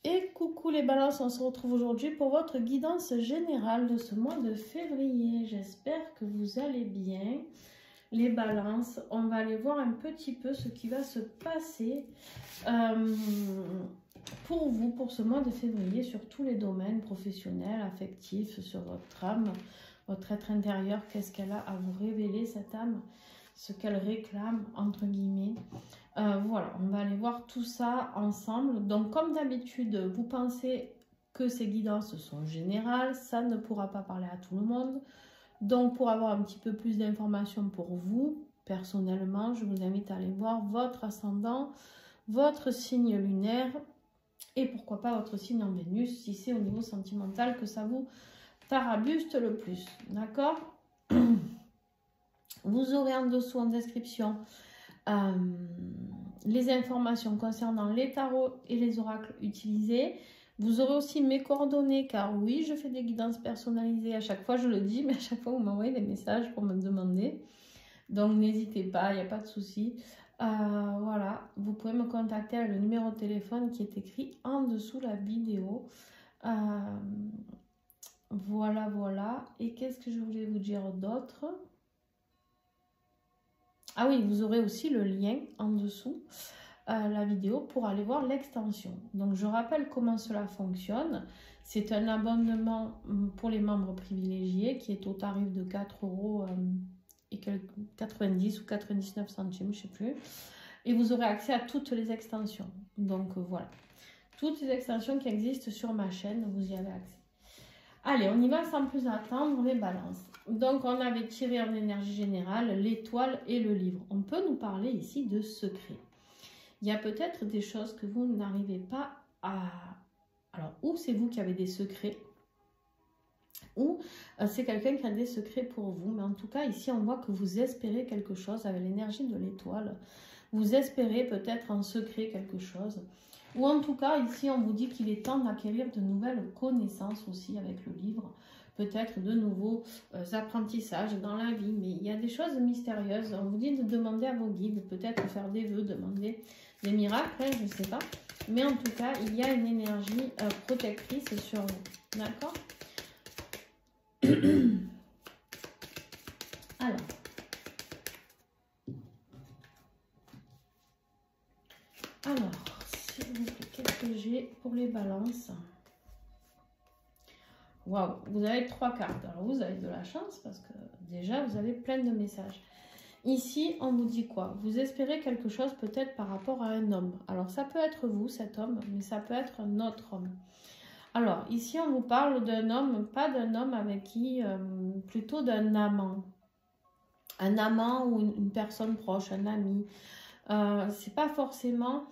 Et coucou les balances, on se retrouve aujourd'hui pour votre guidance générale de ce mois de février. J'espère que vous allez bien. Les balances, on va aller voir un petit peu ce qui va se passer pour vous, pour ce mois de février, sur tous les domaines professionnels, affectifs, sur votre âme, votre être intérieur. Qu'est-ce qu'elle a à vous révéler, cette âme, ce qu'elle réclame, entre guillemets. Voilà, on va aller voir tout ça ensemble. Donc, comme d'habitude, vous pensez que ces guidances sont générales, ça ne pourra pas parler à tout le monde. Donc, pour avoir un petit peu plus d'informations pour vous, personnellement, je vous invite à aller voir votre ascendant, votre signe lunaire et pourquoi pas votre signe en Vénus, si c'est au niveau sentimental que ça vous tarabuste le plus. D'accord? Vous aurez en dessous en description les informations concernant les tarots et les oracles utilisés. Vous aurez aussi mes coordonnées, car oui, je fais des guidances personnalisées. À chaque fois, je le dis, mais à chaque fois, vous m'envoyez des messages pour me demander. Donc, n'hésitez pas, il n'y a pas de souci. Voilà, vous pouvez me contacter avec le numéro de téléphone qui est écrit en dessous la vidéo. Voilà, voilà. Et qu'est-ce que je voulais vous dire d'autre ? Ah oui, vous aurez aussi le lien en dessous la vidéo pour aller voir l'extension. Donc, je rappelle comment cela fonctionne. C'est un abonnement pour les membres privilégiés qui est au tarif de 4 € et 90 ou 99 centimes, je ne sais plus. Et vous aurez accès à toutes les extensions. Donc, voilà. Toutes les extensions qui existent sur ma chaîne, vous y avez accès. Allez, on y va sans plus attendre, les balances. Donc, on avait tiré en énergie générale l'étoile et le livre. On peut nous parler ici de secrets. Il y a peut-être des choses que vous n'arrivez pas à... Alors, ou c'est vous qui avez des secrets, ou c'est quelqu'un qui a des secrets pour vous. Mais en tout cas, ici, on voit que vous espérez quelque chose avec l'énergie de l'étoile. Vous espérez peut-être en secret quelque chose. Ou en tout cas, ici, on vous dit qu'il est temps d'acquérir de nouvelles connaissances aussi avec le livre. Peut-être de nouveaux apprentissages dans la vie. Mais il y a des choses mystérieuses. On vous dit de demander à vos guides, peut-être faire des vœux, demander des miracles, hein, je ne sais pas. Mais en tout cas, il y a une énergie protectrice sur vous. D'accord? Alors, s'il vous plaît, qu'est-ce que j'ai pour les balances? Waouh, vous avez 3 cartes. Alors, vous avez de la chance parce que déjà, vous avez plein de messages. Ici, on vous dit quoi? Vous espérez quelque chose peut-être par rapport à un homme. Alors, ça peut être vous, cet homme, mais ça peut être un autre homme. Alors, ici, on vous parle d'un homme, pas d'un homme avec qui, plutôt d'un amant. Un amant ou une personne proche, un ami. C'est pas forcément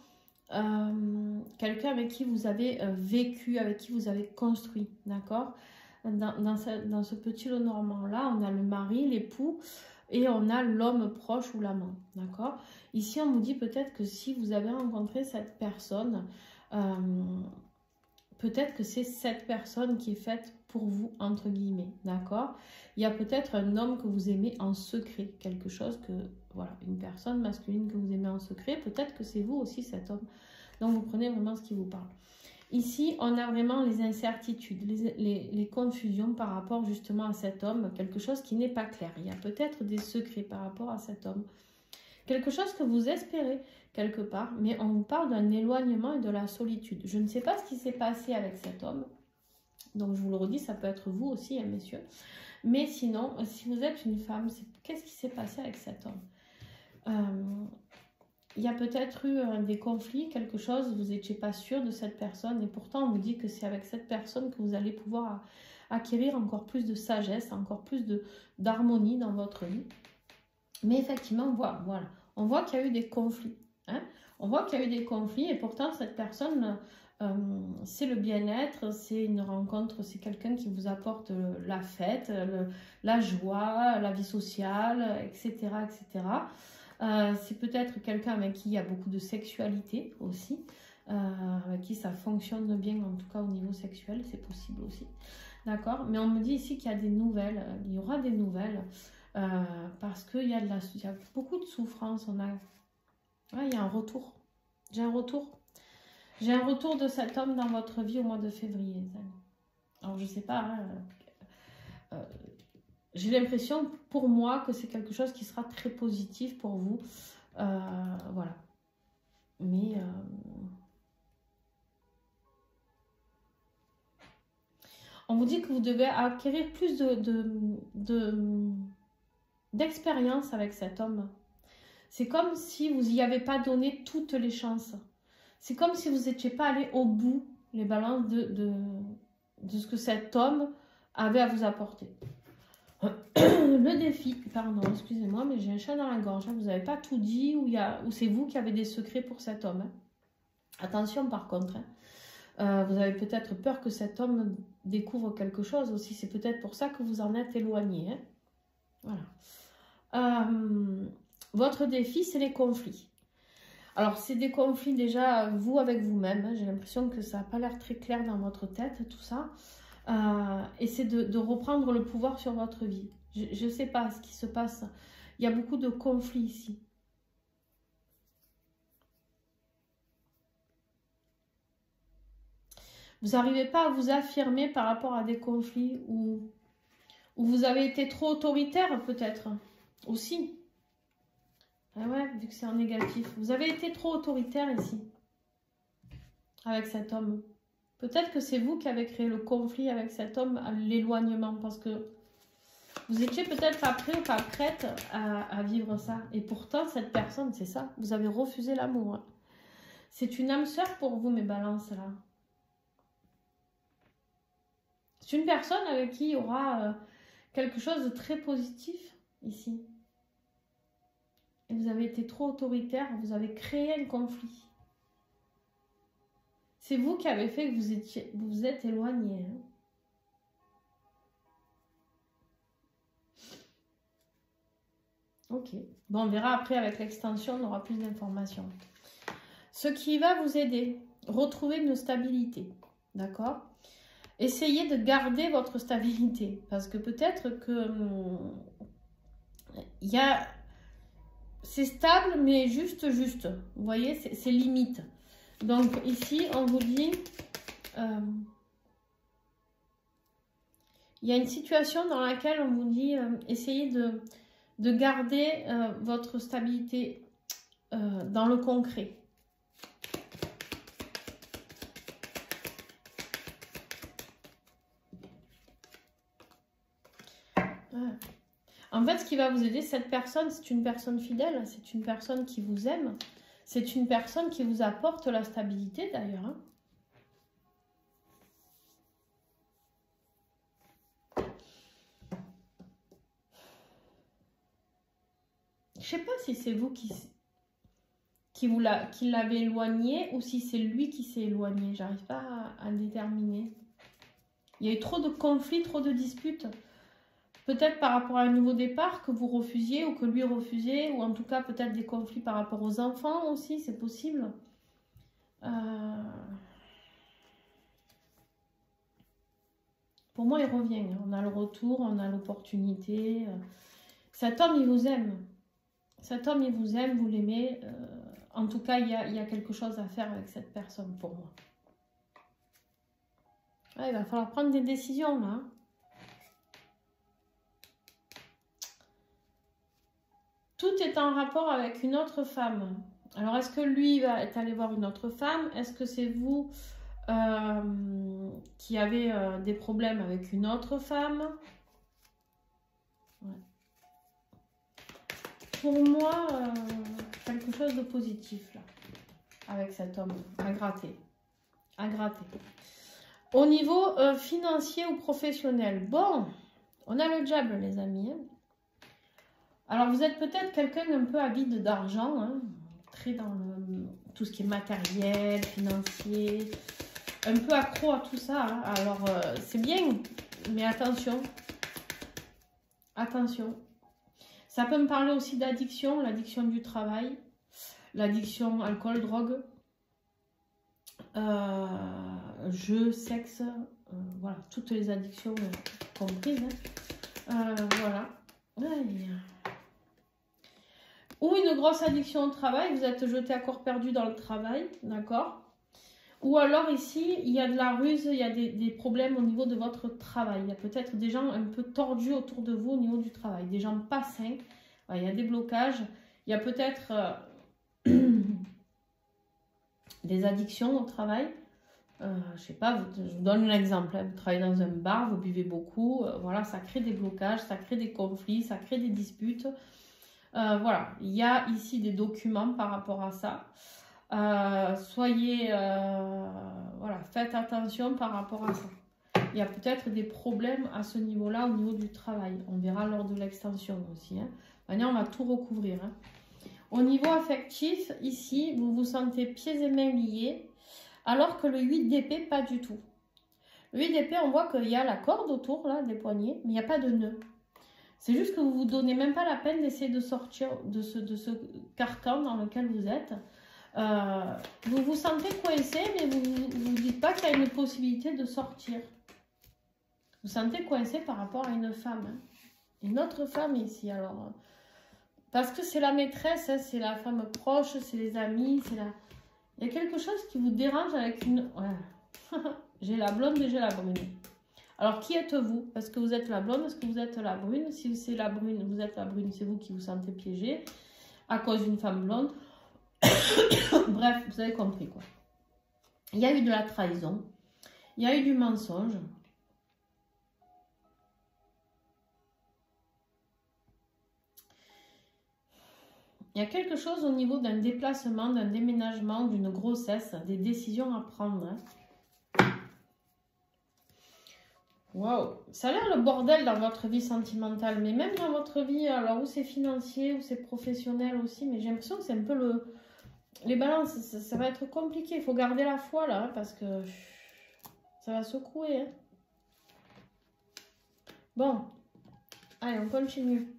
quelqu'un avec qui vous avez vécu, avec qui vous avez construit, d'accord? Dans ce petit Lenormand-là, on a le mari, l'époux, et on a l'homme proche ou l'amant, d'accord? Ici, on vous dit peut-être que si vous avez rencontré cette personne, peut-être que c'est cette personne qui est faite pour vous, entre guillemets, d'accord? Il y a peut-être un homme que vous aimez en secret, quelque chose que, voilà, une personne masculine que vous aimez en secret, peut-être que c'est vous aussi cet homme. Donc, vous prenez vraiment ce qui vous parle. Ici, on a vraiment les incertitudes, les confusions par rapport justement à cet homme, quelque chose qui n'est pas clair. Il y a peut-être des secrets par rapport à cet homme. Quelque chose que vous espérez quelque part, mais on vous parle d'un éloignement et de la solitude. Je ne sais pas ce qui s'est passé avec cet homme. Donc, je vous le redis, ça peut être vous aussi, hein, messieurs. Mais sinon, si vous êtes une femme, qu'est-ce qui s'est passé avec cet homme? Il y a peut-être eu des conflits, quelque chose, vous n'étiez pas sûr de cette personne. Et pourtant, on vous dit que c'est avec cette personne que vous allez pouvoir acquérir encore plus de sagesse, encore plus d'harmonie dans votre vie. Mais effectivement, voilà, on voit qu'il y a eu des conflits. Hein? On voit qu'il y a eu des conflits et pourtant, cette personne... c'est le bien-être, c'est une rencontre, c'est quelqu'un qui vous apporte la fête, la joie, la vie sociale, etc. etc. C'est peut-être quelqu'un avec qui il y a beaucoup de sexualité aussi, avec qui ça fonctionne bien, en tout cas au niveau sexuel, c'est possible aussi. D'accord? Mais on me dit ici qu'il y a des nouvelles, il y aura des nouvelles, parce qu'il y a il y a beaucoup de souffrance, il y a un retour. J'ai un retour. J'ai un retour de cet homme dans votre vie au mois de février, les amis. Alors, je sais pas, hein, j'ai l'impression, pour moi, que c'est quelque chose qui sera très positif pour vous. Voilà. Mais... on vous dit que vous devez acquérir plus d'expérience avec cet homme. C'est comme si vous n'y avez pas donné toutes les chances. C'est comme si vous n'étiez pas allé au bout, les balances, de ce que cet homme avait à vous apporter. Le défi, pardon, excusez-moi, mais j'ai un chat dans la gorge. Hein, vous n'avez pas tout dit, ou c'est vous qui avez des secrets pour cet homme. Hein. Attention par contre. Hein. Vous avez peut-être peur que cet homme découvre quelque chose aussi. C'est peut-être pour ça que vous en êtes éloigné. Hein. Voilà. Votre défi, c'est les conflits. Alors, c'est des conflits déjà, vous avec vous-même. Hein. J'ai l'impression que ça n'a pas l'air très clair dans votre tête, tout ça. Et c'est de reprendre le pouvoir sur votre vie. Je ne sais pas ce qui se passe. Il y a beaucoup de conflits ici. Vous n'arrivez pas à vous affirmer par rapport à des conflits où vous avez été trop autoritaire, peut-être, aussi. Ah ouais, vu que c'est en négatif. Vous avez été trop autoritaire ici, avec cet homme. Peut-être que c'est vous qui avez créé le conflit avec cet homme, l'éloignement, parce que vous étiez peut-être pas prêt ou pas prête à vivre ça. Et pourtant, cette personne, c'est ça. Vous avez refusé l'amour. C'est une âme sœur pour vous, mes balances, là. C'est une personne avec qui il y aura quelque chose de très positif, ici. Et vous avez été trop autoritaire, vous avez créé un conflit. C'est vous qui avez fait que vous vous êtes éloigné. Hein. Ok. Bon, on verra après avec l'extension, on aura plus d'informations. Ce qui va vous aider, retrouver une stabilité. D'accord ? Essayez de garder votre stabilité. Parce que peut-être que c'est stable, mais juste. Vous voyez, c'est limite. Donc ici, on vous dit, il y a une situation dans laquelle on vous dit, essayez de garder votre stabilité dans le concret. En fait, ce qui va vous aider, cette personne, c'est une personne fidèle, c'est une personne qui vous aime, c'est une personne qui vous apporte la stabilité d'ailleurs. Hein. Je ne sais pas si c'est vous qui l'avez éloigné ou si c'est lui qui s'est éloigné. J'arrive pas à déterminer. Il y a eu trop de conflits, trop de disputes. Peut-être par rapport à un nouveau départ que vous refusiez ou que lui refusait, ou en tout cas peut-être des conflits par rapport aux enfants aussi, c'est possible. Pour moi, il revient. On a le retour, on a l'opportunité. Cet homme, il vous aime. Cet homme, il vous aime, vous l'aimez. En tout cas, il y a quelque chose à faire avec cette personne pour moi. Ouais, il va falloir prendre des décisions là. Tout est en rapport avec une autre femme. Alors, est-ce que lui va être allé voir une autre femme? Est-ce que c'est vous qui avez des problèmes avec une autre femme? Ouais. Pour moi, quelque chose de positif là, avec cet homme, à gratter. À gratter. Au niveau financier ou professionnel, bon, on a le diable, les amis. Hein. Alors, vous êtes peut-être quelqu'un un peu avide d'argent, hein, très dans tout ce qui est matériel, financier, un peu accro à tout ça. Hein. Alors, c'est bien, mais attention. Attention. Ça peut me parler aussi d'addiction, l'addiction du travail, l'addiction alcool, drogue, jeu, sexe, voilà, toutes les addictions comprises. Hein. Voilà. Ouais. Ou une grosse addiction au travail, vous êtes jeté à corps perdu dans le travail, d'accord? Ou alors ici, il y a de la ruse, il y a des problèmes au niveau de votre travail. Il y a peut-être des gens un peu tordus autour de vous au niveau du travail. Des gens pas sains. Il y a des blocages. Il y a peut-être des addictions au travail. Je sais pas, je vous donne un exemple. Hein. Vous travaillez dans un bar, vous buvez beaucoup. Voilà, ça crée des blocages, ça crée des conflits, ça crée des disputes. Voilà, il y a ici des documents par rapport à ça. Soyez, voilà, faites attention par rapport à ça. Il y a peut-être des problèmes à ce niveau-là, au niveau du travail. On verra lors de l'extension aussi. Hein. Maintenant, on va tout recouvrir. Hein. Au niveau affectif, ici, vous vous sentez pieds et mains liés, alors que le 8 d'épée, pas du tout. Le 8 d'épée, on voit qu'il y a la corde autour là, des poignets, mais il n'y a pas de nœud. C'est juste que vous ne vous donnez même pas la peine d'essayer de sortir de ce carcan dans lequel vous êtes. Vous vous sentez coincé, mais vous ne dites pas qu'il y a une possibilité de sortir. Vous sentez coincé par rapport à une femme. Hein. Une autre femme ici, alors. Parce que c'est la maîtresse, hein, c'est la femme proche, c'est les amis, c'est la... Il y a quelque chose qui vous dérange avec une... Ouais. J'ai la blonde et j'ai la brune. Alors, qui êtes-vous? Est-ce que vous êtes la blonde? Est-ce que vous êtes la brune? Si c'est la brune, vous êtes la brune, c'est vous qui vous sentez piégé à cause d'une femme blonde. Bref, vous avez compris quoi. Il y a eu de la trahison. Il y a eu du mensonge. Il y a quelque chose au niveau d'un déplacement, d'un déménagement, d'une grossesse, des décisions à prendre. Hein. Waouh, ça a l'air le bordel dans votre vie sentimentale, mais même dans votre vie, alors où c'est financier, où c'est professionnel aussi, mais j'ai l'impression que c'est un peu les balances, ça va être compliqué. Il faut garder la foi là, hein, parce que ça va secouer. Hein. Bon, allez, on continue.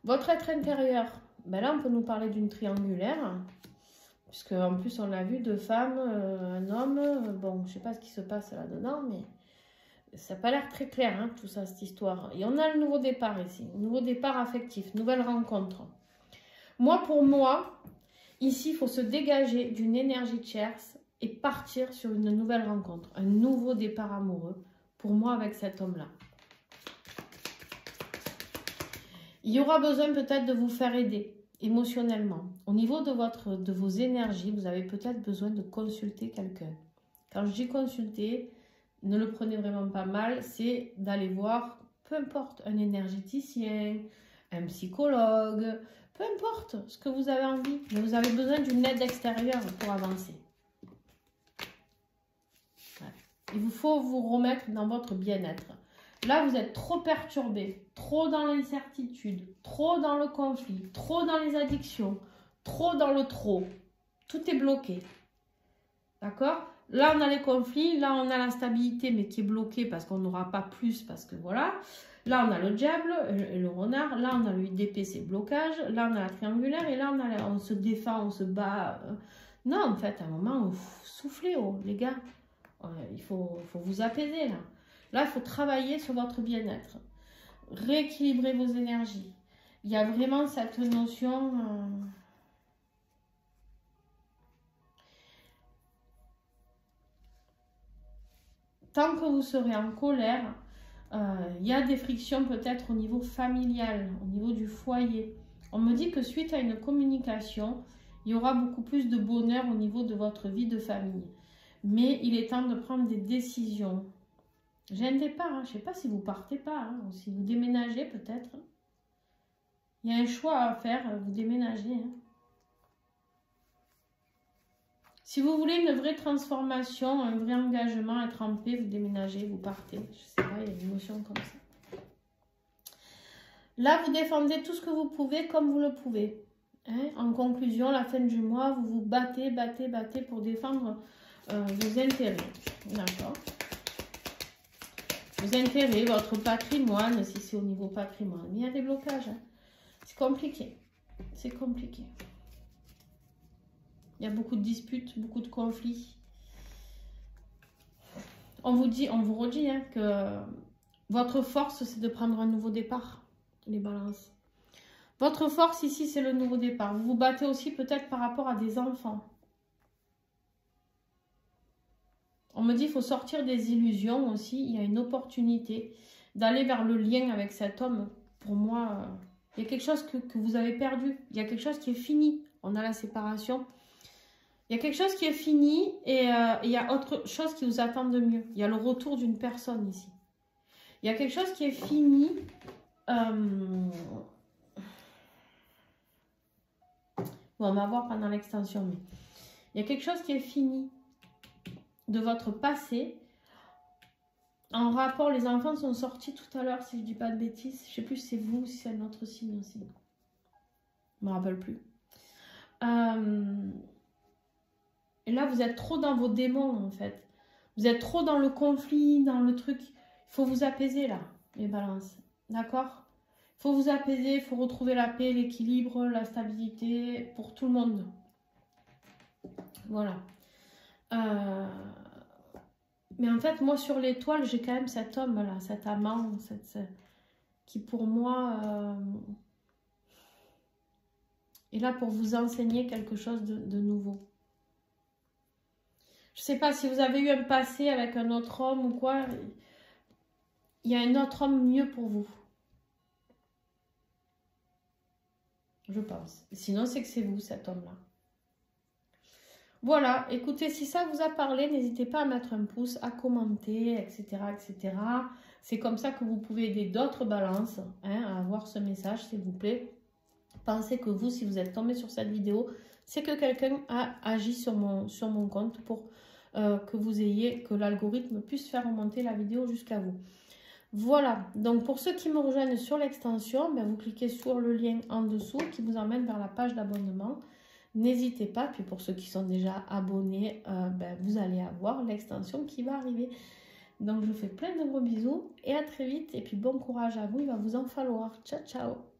Votre être intérieur. Ben là, on peut nous parler d'une triangulaire, puisque en plus, on l'a vu, 2 femmes, un homme. Bon, je sais pas ce qui se passe là-dedans, mais ça n'a pas l'air très clair, hein, tout ça, cette histoire. Et on a le nouveau départ ici, nouveau départ affectif, nouvelle rencontre. Moi, pour moi, ici, il faut se dégager d'une énergie tierce et partir sur une nouvelle rencontre, un nouveau départ amoureux, pour moi, avec cet homme-là. Il y aura besoin peut-être de vous faire aider émotionnellement. Au niveau de vos énergies, vous avez peut-être besoin de consulter quelqu'un. Quand je dis consulter, ne le prenez vraiment pas mal, c'est d'aller voir, peu importe, un énergéticien, un psychologue, peu importe ce que vous avez envie, mais vous avez besoin d'une aide extérieure pour avancer. Ouais. Il vous faut vous remettre dans votre bien-être. Là, vous êtes trop perturbé, trop dans l'incertitude, trop dans le conflit, trop dans les addictions, trop dans le trop. Tout est bloqué. D'accord? Là, on a les conflits, là, on a la stabilité, mais qui est bloquée parce qu'on n'aura pas plus, parce que voilà. Là, on a le diable, le renard. Là, on a le 8 d'épée, c'est blocage. Là, on a la triangulaire. Et là, on se défend, on se bat. Non, en fait, à un moment, soufflez, oh, les gars. Il faut vous apaiser, là. Là, il faut travailler sur votre bien-être. Rééquilibrer vos énergies. Il y a vraiment cette notion... Tant que vous serez en colère, il y a des frictions peut-être au niveau familial, au niveau du foyer. On me dit que suite à une communication, il y aura beaucoup plus de bonheur au niveau de votre vie de famille. Mais il est temps de prendre des décisions. J'ai un départ, hein. Je ne sais pas si vous partez pas, hein, ou si vous déménagez peut-être. Il y a un choix à faire, vous déménagez. Hein. Si vous voulez une vraie transformation, un vrai engagement, être en paix, vous déménagez, vous partez. Je ne sais pas, il y a une notion comme ça. Là, vous défendez tout ce que vous pouvez comme vous le pouvez. Hein. En conclusion, la fin du mois, vous vous battez pour défendre vos intérêts. D'accord. Vos intérêts, votre patrimoine, si c'est au niveau patrimoine. Mais il y a des blocages. Hein. C'est compliqué. C'est compliqué. Il y a beaucoup de disputes, beaucoup de conflits. On vous redit hein, que votre force, c'est de prendre un nouveau départ, les balances. Votre force ici, c'est le nouveau départ. Vous vous battez aussi peut-être par rapport à des enfants. On me dit qu'il faut sortir des illusions aussi. Il y a une opportunité d'aller vers le lien avec cet homme. Pour moi, il y a quelque chose que vous avez perdu. Il y a quelque chose qui est fini. On a la séparation. Il y a quelque chose qui est fini et il y a autre chose qui vous attend de mieux. Il y a le retour d'une personne ici. Il y a quelque chose qui est fini. Bon, on va voir pendant l'extension, mais il y a quelque chose qui est fini de votre passé. En rapport, les enfants sont sortis tout à l'heure, si je ne dis pas de bêtises. Je ne sais plus si c'est vous ou si c'est un autre signe aussi. Je ne me rappelle plus. Et là, vous êtes trop dans vos démons, en fait. Vous êtes trop dans le conflit, dans le truc. Il faut vous apaiser, là, les balances. D'accord ? Il faut vous apaiser, il faut retrouver la paix, l'équilibre, la stabilité pour tout le monde. Voilà. Mais en fait, moi, sur l'étoile, j'ai quand même cet homme-là, cet amant, qui pour moi est là pour vous enseigner quelque chose de nouveau. Je ne sais pas si vous avez eu un passé avec un autre homme ou quoi. Il y a un autre homme mieux pour vous. Je pense. Sinon, c'est que c'est vous, cet homme-là. Voilà. Écoutez, si ça vous a parlé, n'hésitez pas à mettre un pouce, à commenter, etc. etc. C'est comme ça que vous pouvez aider d'autres balances à avoir ce message, s'il vous plaît. Pensez que vous, si vous êtes tombé sur cette vidéo, c'est que quelqu'un a agi sur mon compte pour que l'algorithme puisse faire remonter la vidéo jusqu'à vous. Voilà, donc pour ceux qui me rejoignent sur l'extension, vous cliquez sur le lien en dessous qui vous emmène vers la page d'abonnement. N'hésitez pas, puis pour ceux qui sont déjà abonnés, vous allez avoir l'extension qui va arriver. Donc je vous fais plein de gros bisous et à très vite. Et puis bon courage à vous, il va vous en falloir. Ciao, ciao!